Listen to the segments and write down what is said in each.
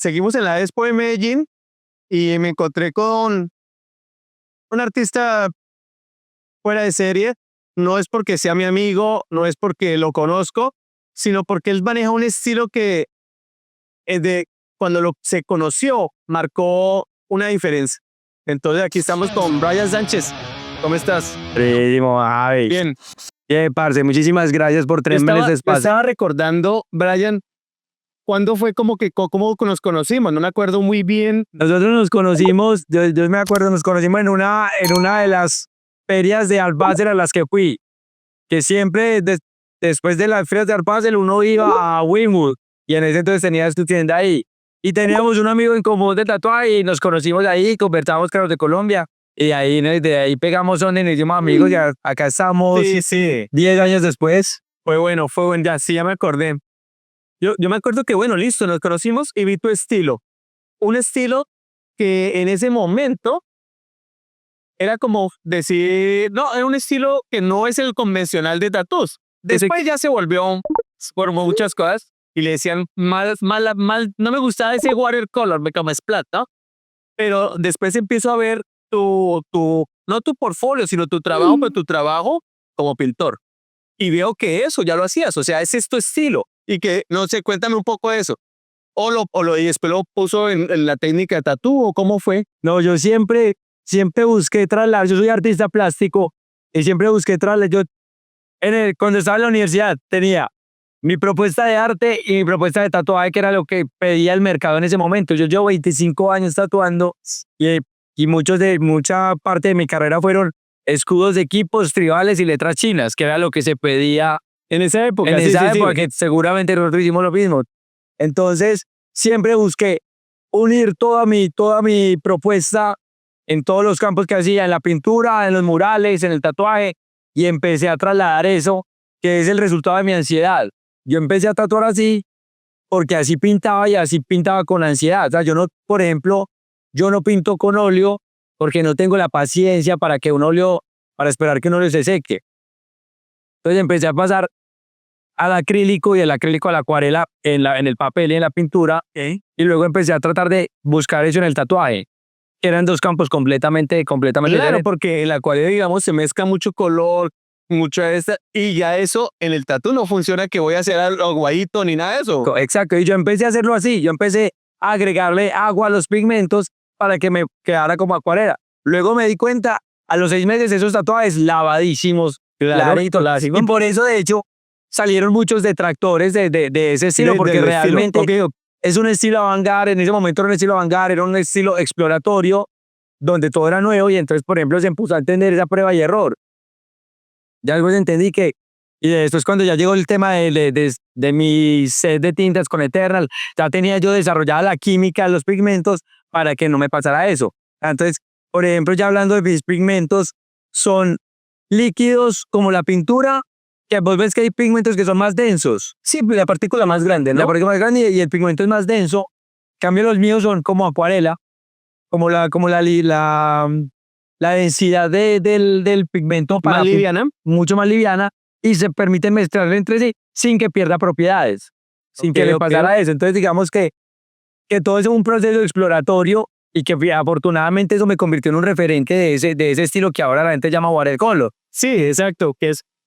seguimos en la Expo de Medellín y me encontré con un artista fuera de serie. No es porque sea mi amigo, no es porque lo conozco, sino porque él maneja un estilo que de cuando se conoció marcó una diferencia. Entonces aquí estamos con Brian Sánchez. ¿Cómo estás? Primo, Javi. Bien. Bien, parce, muchísimas gracias por tenerme en este Me espacio. estaba recordando, Brian, ¿cuándo fue como nos conocimos? No me acuerdo muy bien. Nosotros nos conocimos, yo me acuerdo, nos conocimos en una de las ferias de Art Basel a las que fui, que siempre después de las ferias de Art Basel uno iba a Winwood y en ese entonces tenías tu tienda ahí. Y teníamos un amigo en común de tatuaje y nos conocimos ahí, conversamos con los de Colombia. Y ahí, de ahí pegamos donde nos hicimos amigos y acá estamos Sí. 10 años después. Fue bueno, ya, sí, ya me acordé. Yo me acuerdo que, bueno, listo, nos conocimos y vi tu estilo. Un estilo que en ese momento era como decir, no, era un estilo que no es el convencional de tatús. Después ya se volvió por muchas cosas y le decían mal, no me gustaba ese watercolor, me como es plata, pero después empiezo a ver no tu portfolio, sino tu trabajo, pero tu trabajo como pintor. Y veo que eso ya lo hacías, o sea, ese es tu estilo. Y que, no sé, cuéntame un poco de eso. Y después lo puso en la técnica de tatú, ¿o cómo fue? No, yo siempre busqué trasladar, yo soy artista plástico y siempre busqué trasladar. Yo, cuando estaba en la universidad, tenía mi propuesta de arte y mi propuesta de tatuaje, que era lo que pedía el mercado en ese momento. Yo llevo 25 años tatuando y mucha parte de mi carrera fueron escudos de equipos tribales y letras chinas, que era lo que se pedía en esa época. En esa época, que seguramente nosotros hicimos lo mismo. Entonces, siempre busqué unir toda mi propuesta en todos los campos que hacía, en la pintura, en los murales, en el tatuaje, y empecé a trasladar eso, que es el resultado de mi ansiedad. Yo empecé a tatuar así porque así pintaba y así pintaba con ansiedad. O sea, por ejemplo, yo no pinto con óleo porque no tengo la paciencia para esperar que un óleo se seque. Entonces empecé a pasar al acrílico y del acrílico a la acuarela en el papel y en la pintura. Y luego empecé a tratar de buscar eso en el tatuaje, que eran dos campos completamente Claro, diferentes. porque en la acuarela, digamos, se mezcla mucho color, mucho de esta, y ya eso en el tatu no funciona que voy a hacer algo aguadito ni nada de eso. Exacto, y yo empecé a hacerlo así, yo empecé a agregarle agua a los pigmentos para que me quedara como acuarela. Luego me di cuenta, a los 6 meses, esos tatuajes lavadísimos, claritos. Y por eso, de hecho, salieron muchos detractores de ese estilo, porque realmente es un estilo avant-garde. En ese momento era un estilo avant-garde, era un estilo exploratorio, donde todo era nuevo, y entonces, por ejemplo, se empezó a entender esa prueba y error. Ya después entendí y después cuando ya llegó el tema de mi set de tintas con Eternal, ya tenía yo desarrollada la química de los pigmentos para que no me pasara eso. Entonces, por ejemplo, ya hablando de mis pigmentos, son líquidos como la pintura, que vos ves que hay pigmentos que son más densos. Sí, la partícula más grande, ¿no? La partícula más grande y el pigmento es más denso. En cambio, los míos son como acuarela, como la densidad del pigmento más liviana, mucho más liviana, y se permite mezclarlo entre sí sin que pierda propiedades, sin que le pasara eso. Entonces, digamos que todo es un proceso exploratorio y que afortunadamente eso me convirtió en un referente de ese estilo que ahora la gente llama watercolor. Sí, exacto,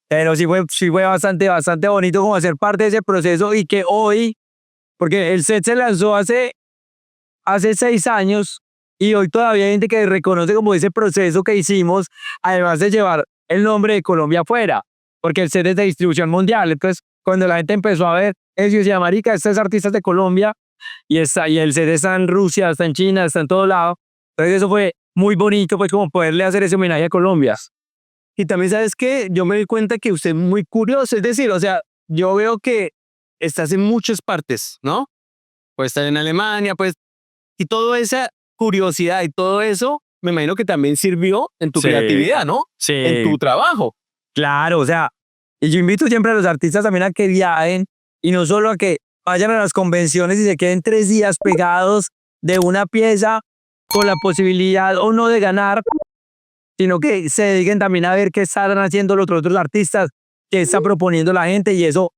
Pero sí fue bastante bonito como hacer parte de ese proceso, y que hoy, porque el set se lanzó hace 6 años, y hoy todavía hay gente que reconoce como ese proceso que hicimos, además de llevar el nombre de Colombia afuera, porque el set es de distribución mundial. Entonces, cuando la gente empezó a ver eso, decía, marica, estos artistas de Colombia, y el set está en Rusia, está en China, está en todo lado. Entonces eso fue muy bonito, pues, como poderle hacer ese homenaje a Colombia. Y también, ¿sabes qué? Yo me di cuenta que usted es muy curioso, es decir, o sea, yo veo que estás en muchas partes, ¿no? Puede estar en Alemania, pues, y toda esa curiosidad y todo eso, me imagino que también sirvió en tu creatividad, ¿no? Sí. En tu trabajo. Claro, o sea, y yo invito siempre a los artistas también a que viajen, y no solo a que vayan a las convenciones y se queden 3 días pegados de una pieza con la posibilidad o no de ganar, sino que se dediquen también a ver qué están haciendo los otros artistas, qué está proponiendo la gente, y eso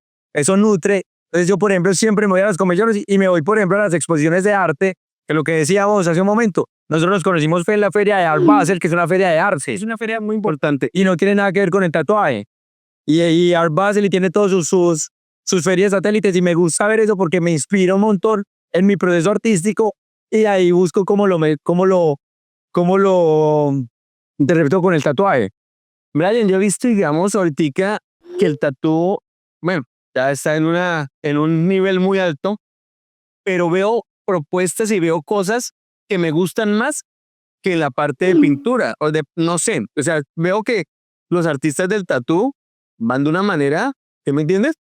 nutre Entonces yo, por ejemplo, siempre me voy a las convenciones y me voy, por ejemplo, a las exposiciones de arte, que lo que decíamos hace un momento, nosotros nos conocimos fue en la feria de Art Basel, que es una feria de arte. Es una feria muy importante. Y no tiene nada que ver con el tatuaje. Y Art Basel y tiene todos sus ferias satélites y me gusta ver eso porque me inspira un montón en mi proceso artístico y ahí busco cómo lo interpreto con el tatuaje. Brian, yo he visto, digamos, ahorita que el tatú, bueno, ya está en un nivel muy alto, pero veo propuestas y veo cosas que me gustan más que la parte de pintura, o de, no sé, o sea, veo que los artistas del tatú van de una manera, ¿sí me entiendes?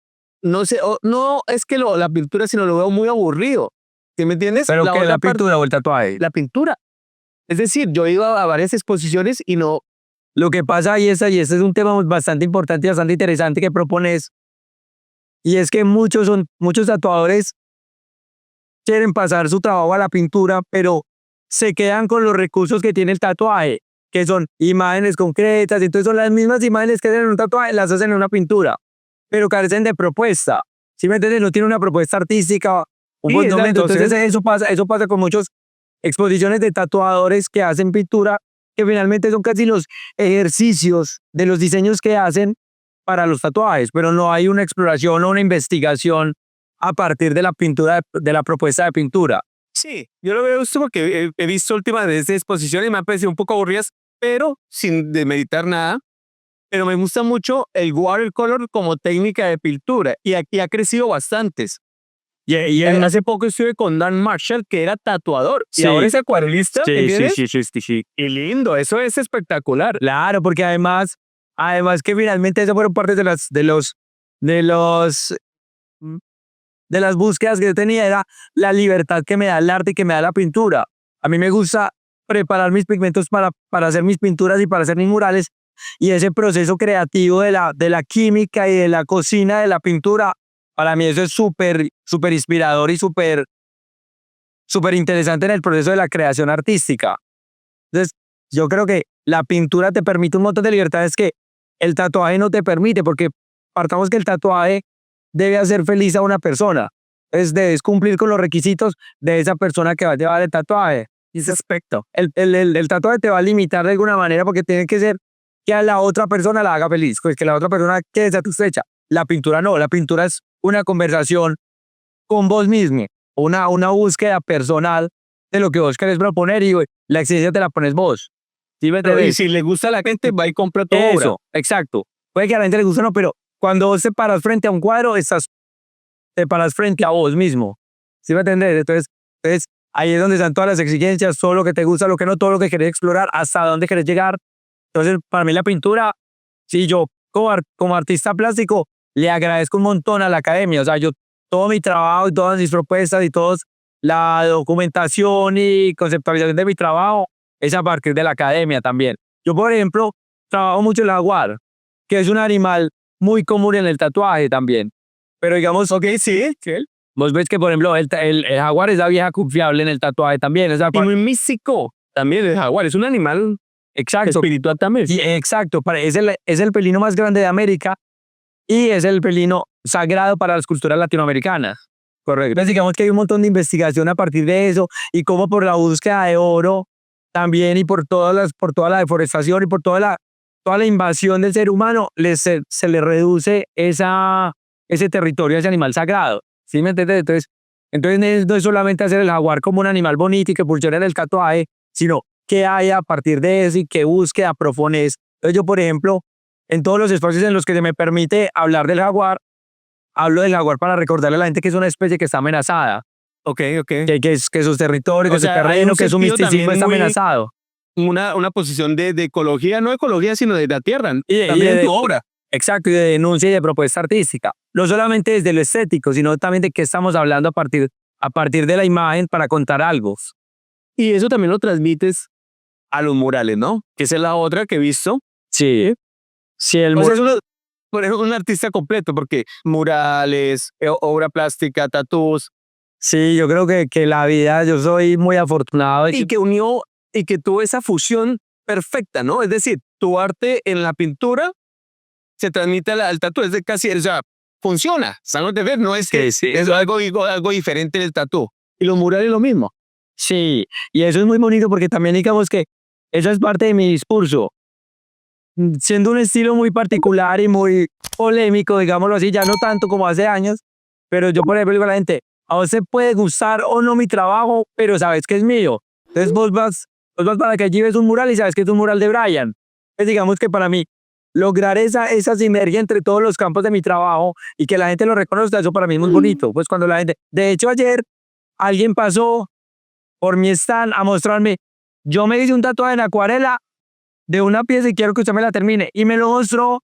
No sé, no es que la pintura, sino lo veo muy aburrido, ¿sí me entiendes? ¿Pero qué, la otra parte, pintura o el tatuaje? la pintura. Es decir, yo he ido a varias exposiciones y no, Lo que pasa y ese es un tema bastante importante y bastante interesante que propones, y es que muchos tatuadores quieren pasar su trabajo a la pintura, pero se quedan con los recursos que tiene el tatuaje, que son imágenes concretas, entonces son las mismas imágenes que hacen en un tatuaje, las hacen en una pintura, pero carecen de propuesta. ¿Sí me entiendes? No tiene una propuesta artística, un sí, fundamento. exacto, Entonces ¿sí? eso pasa con muchas exposiciones de tatuadores que hacen pintura, que finalmente son casi los ejercicios de los diseños que hacen para los tatuajes, pero no hay una exploración o una investigación a partir de la pintura, de la propuesta de pintura. Sí, yo lo veo esto porque he visto últimas de estas exposiciones y me han parecido un poco aburridas, pero sin demeritar nada. Pero me gusta mucho el watercolor como técnica de pintura y aquí ha crecido bastantes. Hace poco estuve con Dan Marshall, que era tatuador, y Sí. ahora es acuarelista, ¿entiendes? Sí. Y lindo, eso es espectacular. Claro, porque además que finalmente esas fueron partes de los mm, de las búsquedas que yo tenía, era la libertad que me da el arte y que me da la pintura. A mí me gusta preparar mis pigmentos para hacer mis pinturas y para hacer mis murales, y ese proceso creativo de la química y de la cocina de la pintura, para mí eso es súper inspirador y súper interesante en el proceso de la creación artística. Entonces, yo creo que la pintura te permite un montón de libertades que el tatuaje no te permite, porque partamos que el tatuaje debe hacer feliz a una persona. Entonces, debes cumplir con los requisitos de esa persona que va a llevar el tatuaje. Y ese aspecto. El tatuaje te va a limitar de alguna manera porque tiene que ser que a la otra persona la haga feliz, pues que la otra persona quede satisfecha. La pintura no, la pintura es una conversación con vos mismo, una búsqueda personal de lo que vos querés proponer y la exigencia te la pones vos. ¿Sí me Y entendés? si le gusta a la gente, va y compra tu obra. Eso, exacto. Puede que a la gente le guste o no, pero cuando vos te paras frente a un cuadro, te paras frente a vos mismo. ¿Sí me entendés? Entonces, ahí es donde están todas las exigencias, todo lo que te gusta, lo que no, todo lo que querés explorar, hasta dónde querés llegar. Entonces, para mí la pintura, sí, yo como artista plástico, le agradezco un montón a la academia. O sea, yo todo mi trabajo y todas mis propuestas y la documentación y conceptualización de mi trabajo es a partir de la academia también. Yo, por ejemplo, trabajo mucho el jaguar, que es un animal muy común en el tatuaje también. Pero digamos, Ok, sí. vos ves que, por ejemplo, el jaguar es la vieja confiable en el tatuaje también. O sea, Y muy místico también el jaguar. Es un animal exacto. espiritual también. Y exacto, es el felino más grande de América y es el felino sagrado para las culturas latinoamericanas. Correcto. Entonces, digamos que hay un montón de investigación a partir de eso y como por la búsqueda de oro también y por toda la deforestación y por toda la invasión del ser humano, se le reduce ese territorio a ese animal sagrado. ¿Sí me entiendes? Entonces no es solamente hacer el jaguar como un animal bonito y que funcione en el tatuaje, sino qué hay a partir de eso y qué búsqueda propones. Entonces yo, por ejemplo, en todos los espacios en los que se me permite hablar del jaguar, hablo del jaguar para recordarle a la gente que es una especie que está amenazada, Ok. que sus territorios, O que su sea, hay terreno, un que su sentido misticismo también está muy- amenazado. Una posición de ecología, no ecología, sino de la tierra. Y También en tu obra. Exacto, y de denuncia y de propuesta artística. No solamente desde lo estético, sino también de qué estamos hablando a partir de la imagen para contar algo. Y eso también lo transmites a los murales, ¿no? Que esa es la otra que he visto. Sí, sí, O sea, por ejemplo, un artista completo, porque murales, obra plástica, tatús, sí, yo creo que la vida, yo soy muy afortunado. y que unió y que tuvo esa fusión perfecta, ¿no? Es decir, tu arte en la pintura se transmite al tatú, es de casi, o sea, funciona, ¿sabes de ver? No es que Sí, sí. es algo diferente del tatú. Y los murales lo mismo. Sí, y eso es muy bonito porque también digamos que eso es parte de mi discurso. Siendo un estilo muy particular y muy polémico, digámoslo así, ya no tanto como hace años, pero yo por ejemplo digo a la gente, a vos te puede gustar o no mi trabajo, pero sabes que es mío. Entonces vos vas para que allí ves un mural y sabes que es un mural de Brian. Entonces digamos que para mí, lograr esa sinergia entre todos los campos de mi trabajo y que la gente lo reconozca, eso para mí es muy bonito. Pues cuando la gente, de hecho ayer alguien pasó por mi stand a mostrarme, yo me hice un tatuaje en acuarela de una pieza y quiero que usted me la termine. Y me lo mostró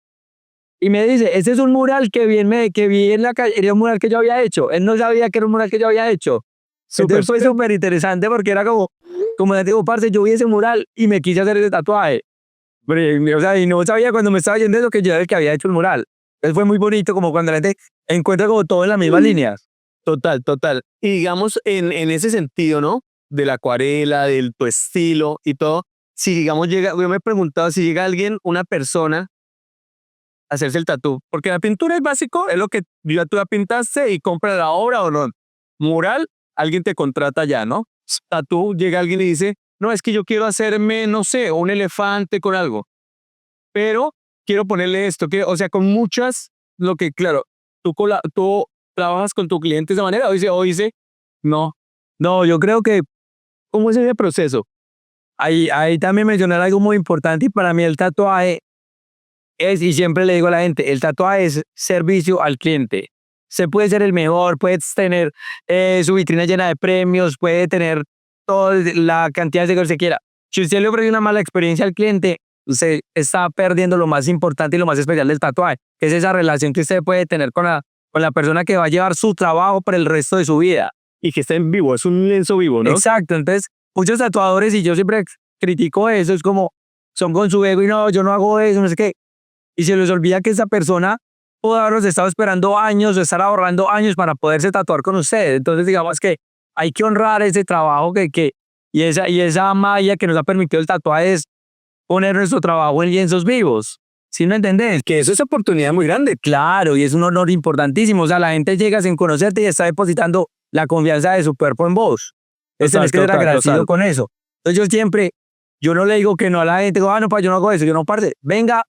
y me dice, este es un mural que vi en la calle, era un mural que yo había hecho. Él no sabía que era un mural que yo había hecho. Entonces fue súper interesante porque era como le digo, parce, yo vi ese mural y me quise hacer ese tatuaje. Pero, o sea, y no sabía cuando me estaba yendo eso que yo era el que había hecho el mural. Entonces fue muy bonito como cuando la gente encuentra como todo en las mismas líneas. Total, total. Y digamos, en ese sentido, ¿no? De la acuarela, del tu estilo y todo, si digamos llega, yo me he preguntado si llega alguien, una persona, a hacerse el tatú, porque la pintura es básico, es lo que ya tú la pintaste y compras la obra o no. Mural, alguien te contrata ya, ¿no? Tatú, llega alguien y dice, no, es que yo quiero hacerme, no sé, un elefante con algo, pero quiero ponerle esto, que, o sea, con muchas, lo que, claro, tú trabajas con tu cliente de esa manera, o dice, no, No, yo creo que ¿cómo es ese proceso? ahí también mencionar algo muy importante y para mí el tatuaje es, y siempre le digo a la gente, el tatuaje es servicio al cliente. Se puede ser el mejor, puedes tener su vitrina llena de premios, puede tener toda la cantidad de seguidores que quiera. Si usted le ofrece una mala experiencia al cliente, usted está perdiendo lo más importante y lo más especial del tatuaje, que es esa relación que usted puede tener con la persona que va a llevar su trabajo por el resto de su vida. Y que está en vivo, es un lienzo vivo, ¿no? Exacto, entonces muchos tatuadores, y yo siempre critico eso, es como son con su ego y no, yo no hago eso, no sé qué. Y se les olvida que esa persona pudo haberlos estado esperando años o estar ahorrando años para poderse tatuar con ustedes. Entonces, digamos que hay que honrar ese trabajo y esa magia que nos ha permitido el tatuaje es poner nuestro trabajo en lienzos vivos. ¿Sí me entendés? Que eso es oportunidad muy grande. Claro, y es un honor importantísimo. O sea, la gente llega sin conocerte y está depositando la confianza de su cuerpo en vos. Entonces tenés que ser agradecido con eso. Entonces yo no le digo que no a la gente, digo, no, yo no hago eso, yo no, parce, venga,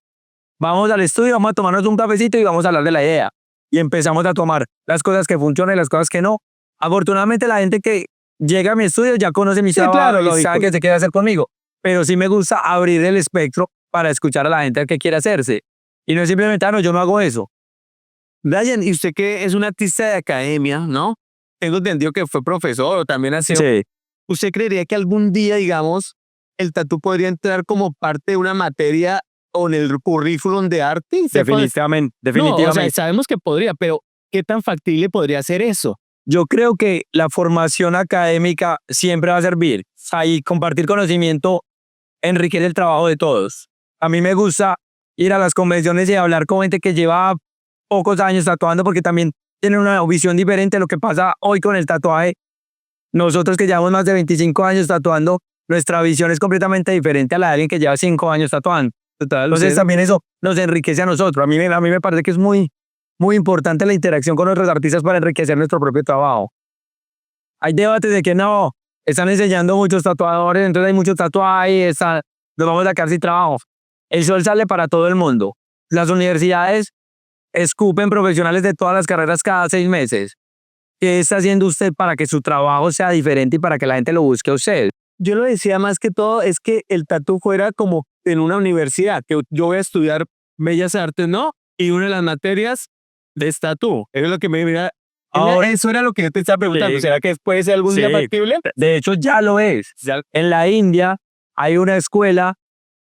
vamos al estudio, vamos a tomarnos un cafecito y vamos a hablar de la idea. Y empezamos a tomar las cosas que funcionan y las cosas que no. Afortunadamente la gente que llega a mi estudio ya conoce mi trabajo y sabe qué se quiere hacer conmigo. Pero sí me gusta abrir el espectro para escuchar a la gente que quiere hacerse. Y no es simplemente, no, yo no hago eso. Brian, y usted que es un artista de academia, ¿no? Tengo entendido que fue profesor o también ha sido. Sí. ¿Usted creería que algún día, digamos, el tatú podría entrar como parte de una materia o en el currículum de arte? Definitivamente. No, o sea, sabemos que podría, pero ¿qué tan factible podría ser eso? Yo creo que la formación académica siempre va a servir. Ahí compartir conocimiento enriquece el trabajo de todos. A mí me gusta ir a las convenciones y hablar con gente que lleva pocos años tatuando porque también tienen una visión diferente de lo que pasa hoy con el tatuaje. Nosotros que llevamos más de 25 años tatuando, nuestra visión es completamente diferente a la de alguien que lleva 5 años tatuando. Entonces también eso nos enriquece a nosotros. A mí me parece que es muy importante la interacción con otros artistas para enriquecer nuestro propio trabajo. Hay debates de que no, están enseñando muchos tatuadores, entonces hay muchos tatuajes, nos vamos a quedar sin trabajo. El sol sale para todo el mundo. Las universidades escupen profesionales de todas las carreras cada 6 meses. ¿Qué está haciendo usted para que su trabajo sea diferente y para que la gente lo busque a usted? Yo lo decía más que todo es que el tatú fuera como en una universidad, que yo voy a estudiar Bellas Artes, ¿no? Y una de las materias es tatú. Eso es lo que me mira. Ahora, Eso era lo que yo te estaba preguntando. sí. ¿Será que puede ser algún día Sí. factible? De hecho, ya lo es. Ya- En la India hay una escuela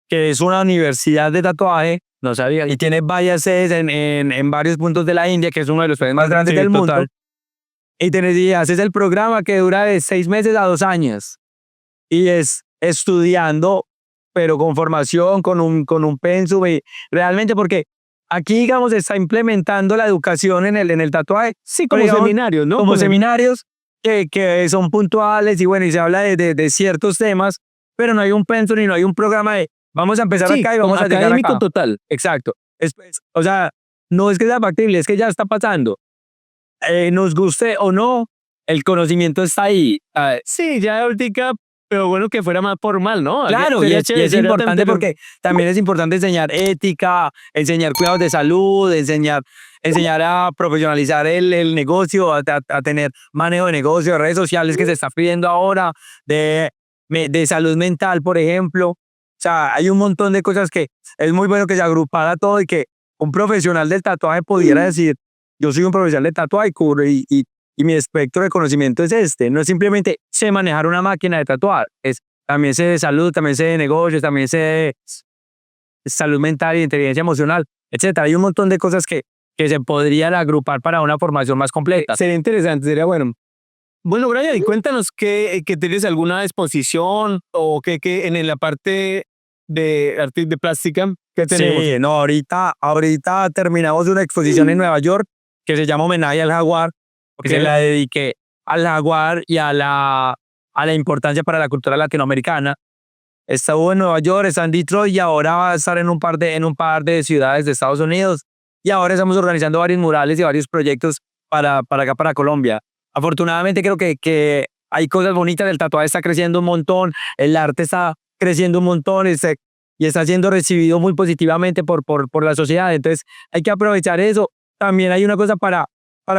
que es una universidad de tatuaje. No sabía. Y tiene varias sedes en varios puntos de la India, que es uno de los países más grandes Sí, del mundo. total. Y haces el programa que dura de 6 meses a 2 años. Y es estudiando, pero con formación, con un pensum. Y realmente porque aquí, digamos, se está implementando la educación en el tatuaje. Sí, Pero, como digamos, seminarios, ¿no? como seminarios que son puntuales y bueno, y se habla de ciertos temas, pero no hay un pensum y no hay un programa de vamos a empezar Sí, acá y como vamos a llegar académico acá. total. Exacto. O sea, no es que sea factible, es que ya está pasando. Nos guste o no, el conocimiento está ahí. Sí, ya ahorita, pero bueno que fuera más formal, ¿no? Claro, Sería y chévere, es sería importante también porque también es importante enseñar ética, enseñar cuidados de salud, enseñar a profesionalizar el negocio, a tener manejo de negocio, de redes sociales que se está pidiendo ahora, de salud mental, por ejemplo. O sea, hay un montón de cosas que es muy bueno que se agrupara todo y que un profesional del tatuaje pudiera decir, yo soy un profesional de tatuaje y mi espectro de conocimiento es este. No es simplemente sé manejar una máquina de tatuar, también sé de salud, también sé de negocios, también sé de salud mental y inteligencia emocional, etcétera. Hay un montón de cosas que se podrían agrupar para una formación más completa. sería interesante, sería bueno. Bueno, Brian, y cuéntanos que tienes alguna exposición o que en la parte de arte de plástica que tenemos. Sí, no, ahorita terminamos una exposición en Nueva York que se llama Homenaje al Jaguar, que se la dediqué al jaguar y a la importancia para la cultura latinoamericana. Estuvo en Nueva York, está en Detroit y ahora va a estar en un par de ciudades de Estados Unidos. Y ahora estamos organizando varios murales y varios proyectos para acá, para Colombia. Afortunadamente creo que hay cosas bonitas, el tatuaje está creciendo un montón, el arte está creciendo un montón y está siendo recibido muy positivamente por la sociedad. Entonces hay que aprovechar eso. También hay una cosa para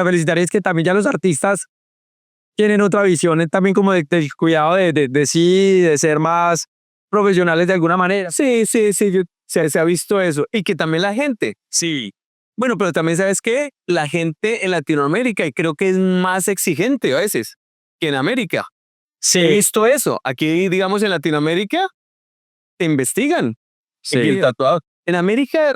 felicitar, es que también ya los artistas tienen otra visión, también como del cuidado de sí, de ser más profesionales de alguna manera. Sí, sí, sí, se ha visto eso. Y que también la gente. Sí. Bueno, pero también sabes que la gente en Latinoamérica, y creo que es más exigente a veces que en América. Sí. He visto eso. Aquí, digamos, en Latinoamérica, te investigan. Sí. El tatuado. En América,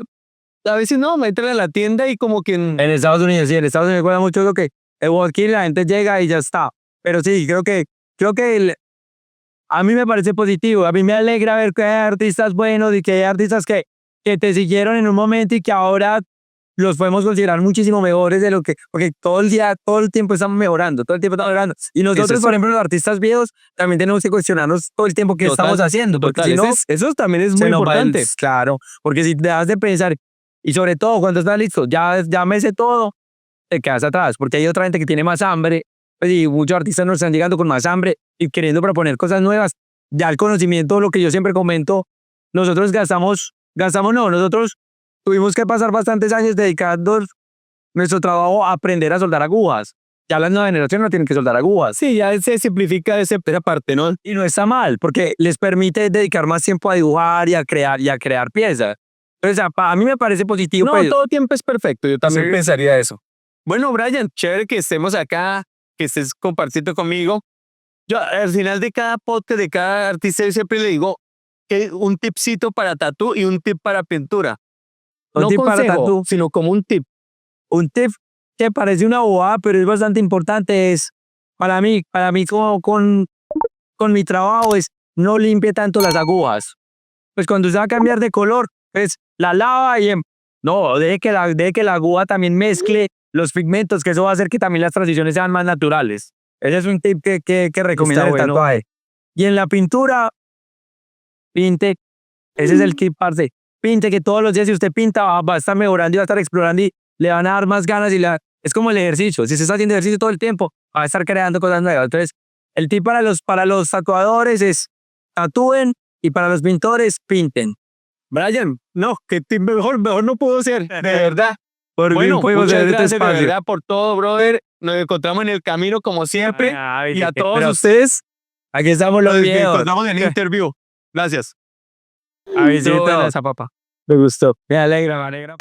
a veces no, me entran a la tienda y como que... En Estados Unidos, sí, en Estados Unidos cuenta mucho lo que aquí la gente llega y ya está. Pero sí, creo que a mí me parece positivo. A mí me alegra ver que hay artistas buenos y que hay artistas que te siguieron en un momento y que ahora los podemos considerar muchísimo mejores de lo que, porque todo el tiempo estamos mejorando, todo el tiempo estamos mejorando. Y nosotros, por ejemplo, los artistas viejos, también tenemos que cuestionarnos todo el tiempo qué estamos haciendo, porque total, si no, eso también es muy importante. Claro, porque si te das de pensar, y sobre todo cuando estás listo, ya me sé todo, te quedas atrás, porque hay otra gente que tiene más hambre, pues, y muchos artistas nos están llegando con más hambre y queriendo proponer cosas nuevas. Ya el conocimiento, lo que yo siempre comento, nosotros nosotros tuvimos que pasar bastantes años dedicando nuestro trabajo a aprender a soldar agujas. Ya las nuevas generaciones no tienen que soldar agujas. Sí, ya se simplifica esa parte, ¿no? Y no está mal, porque les permite dedicar más tiempo a dibujar y a crear piezas. Entonces, a mí me parece positivo. No, pues, todo tiempo es perfecto. Yo también Sí. pensaría eso. Bueno, Brian, chévere que estemos acá, que estés compartiendo conmigo. Yo al final de cada podcast, de cada artista, yo siempre le digo que un tipcito para tatu y un tip para pintura. Un No tip para consejo, tatu. sino como un tip. Un tip que parece una bobada, pero es bastante importante, es para mí como con mi trabajo, es no limpie tanto las agujas. Pues cuando usted va a cambiar de color, pues la lava y no, deje que la aguja también mezcle los pigmentos, que eso va a hacer que también las transiciones sean más naturales. Ese es un tip que recomiendo en el bueno. tatuaje. Y en la pintura, pinte. Ese es el tip, parce. Pinte, que todos los días si usted pinta va a estar mejorando y va a estar explorando y le van a dar más ganas es como el ejercicio. Si se está haciendo ejercicio todo el tiempo, va a estar creando cosas nuevas. Entonces, el tip para los tatuadores es tatúen y para los pintores pinten. Brian, no, que tip mejor no puedo ser, de verdad. Por Bueno, fin podemos muchas hacer este gracias de espacio. verdad por todo, brother. Nos encontramos en el camino como siempre. Ay, Y a todos pero ustedes aquí estamos los nos videos. encontramos en el interview. Gracias. Avisito. Estuvo buena esa papa. Me gustó. Me alegra.